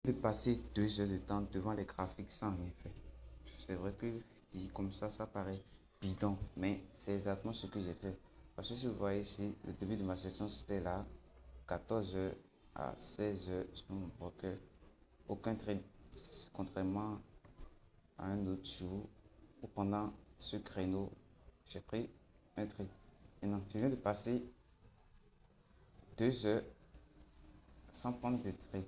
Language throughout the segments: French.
De passer 2 heures de temps devant les graphiques sans rien faire. C'est vrai que dit comme ça paraît bidon, mais c'est exactement ce que j'ai fait. Parce que si vous voyez ici, le début de ma session c'était là, 14 heures à 16 heures sur mon broker. Aucun trade, contrairement à un autre jour où pendant ce créneau, j'ai pris un trade. Maintenant, je viens de passer 2 heures sans prendre de trade.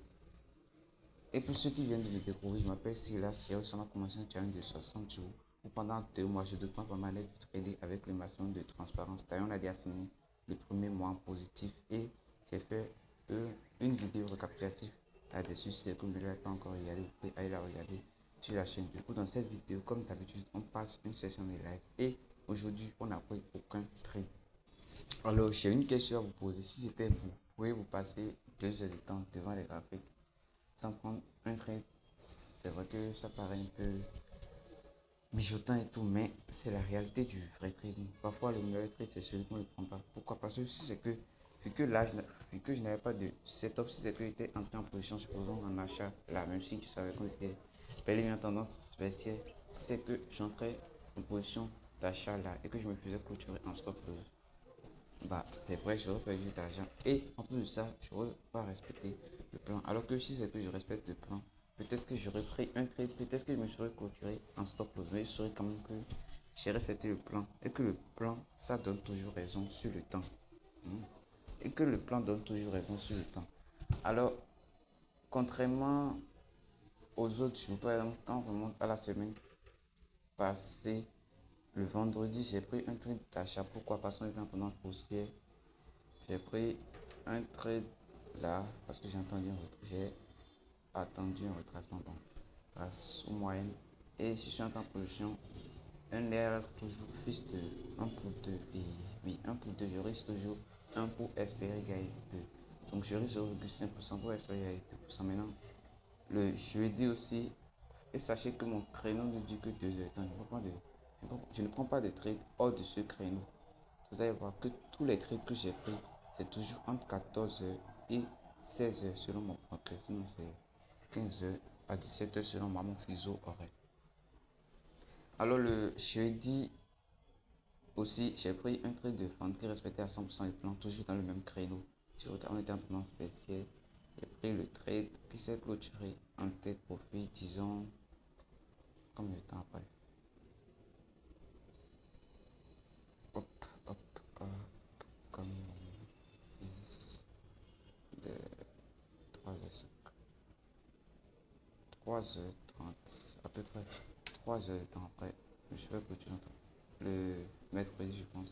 Et pour ceux qui viennent de me découvrir, je m'appelle Silas. On a commencé un challenge de 60 jours où pendant 2 mois, je dois pas mal de trader avec le maximum de transparence. D'ailleurs, on a déjà fini le premier mois en positif et j'ai fait une vidéo récapitulative là-dessus. Si vous ne l'avez pas encore regardé, vous pouvez aller la regarder sur la chaîne. Du coup, dans cette vidéo, comme d'habitude, on passe une session de live et aujourd'hui, on n'a pris aucun trade. Alors, j'ai une question à vous poser. Si c'était vous, pouvez-vous passer 2 heures de temps devant les graphiques sans prendre un trade? C'est vrai que ça paraît un peu mijotant et tout, mais c'est la réalité du vrai trading. Parfois, le meilleur trade, c'est celui qu'on ne prend pas. Pourquoi? Parce que si c'est que, vu que là, vu que je n'avais pas de setup, si c'est que j'étais entré en position, supposons en achat, là, même si tu savais qu'on était bel et bien tendance baissière, c'est que j'entrais en position d'achat là et que je me faisais clôturer en stop loss. Bah, c'est vrai, j'aurais perdu de l'argent. Et en plus de ça, je n'aurais pas respecté le plan. Alors que si c'est que je respecte le plan, peut-être que j'aurais pris un trade, peut-être que je me serais clôturé en stop loss. Mais je saurais quand même que j'ai respecté le plan. Et que le plan, ça donne toujours raison sur le temps. Et que le plan donne toujours raison sur le temps. Alors, contrairement aux autres jours, par exemple, quand on remonte à la semaine passée, le vendredi, j'ai pris un trade d'achat. Pourquoi? Parce qu'on était en tendance haussière. J'ai pris un trade là parce que j'ai attendu un retracement bon, grâce aux moyennes et je suis en position un erreur toujours fils de 1 pour 2 et oui 1 pour 2 je risque toujours 1 pour espérer gagner 2, donc je risque 0,5% pour espérer gagner 2%. Maintenant le jeudi aussi, et sachez que mon créneau ne dit que 2 heures, donc je ne prends pas de trade hors de ce créneau. Vous allez voir que tous les trades que j'ai pris, c'est toujours entre 14 heures et 16 heures selon mon compte. Sinon, c'est 15 heures à 17 heures selon mon fuseau horaire. Alors, le jeudi aussi, j'ai pris un trade de vente qui respectait à 100% le plan, toujours dans le même créneau. Si on était en tendance baissière, j'ai pris le trade qui s'est clôturé en tête profit, disons, combien de temps après? Hop, hop, hop, comme de 3h05. 3h30, à peu près 3 heures de temps après, je suis fait clôturer le mercredi, je pense.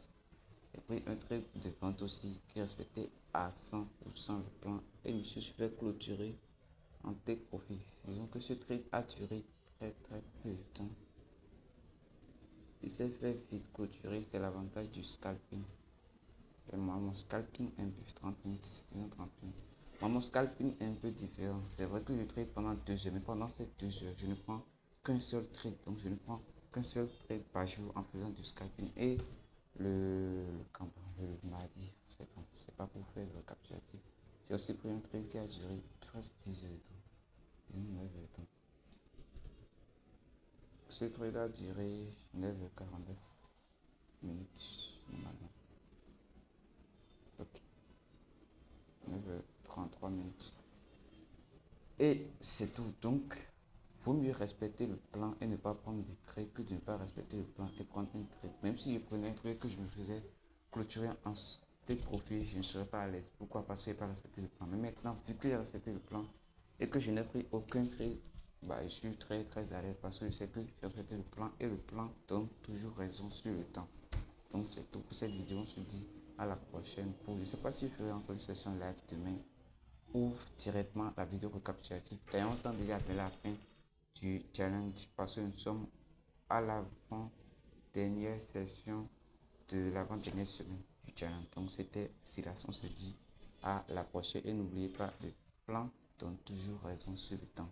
J'ai pris un trade de vente aussi qui respectait à 100% le plan et je me suis fait clôturer en take profit. Disons que ce trade a duré très peu de temps. Il s'est fait vite clôturer, c'est l'avantage du scalping. Et moi, mon scalping est un peu 30 minutes, disons 30 minutes. Moi, mon scalping est un peu différent. C'est vrai que je trade pendant 2 heures, mais pendant ces 2 heures, je ne prends qu'un seul trade. Donc, je ne prends qu'un seul trade par jour en faisant du scalping. Et le mardi, c'est pas pour faire le récapitulatif. J'ai aussi pris un trade qui a duré presque 10 heures de temps, disons 9 heures de temps. Ce trade a duré 9h49 minutes normalement. Ok, 9h33 minutes. Et c'est tout. Donc, vaut mieux respecter le plan et ne pas prendre des trades que de ne pas respecter le plan et prendre un trade. Même si je prenais un trade que je me faisais clôturer en take profit, je ne serais pas à l'aise. Pourquoi? Parce que je n'ai pas respecté le plan. Mais maintenant, vu que j'ai respecté le plan et que je n'ai pris aucun trade, bah, je suis très à l'aise parce que je sais que j'ai respecté le plan et le plan donne toujours raison sur le temps. Donc, c'est tout pour cette vidéo. On se dit à la prochaine. Je ne sais pas si je ferai encore une session live demain ouvre directement la vidéo récapitulative. D'ailleurs, on tend déjà vers la fin du challenge parce que nous sommes à l'avant-dernière session de l'avant-dernière semaine du challenge. Donc, c'était Silas. On se dit à la prochaine et n'oubliez pas, le plan donne toujours raison sur le temps.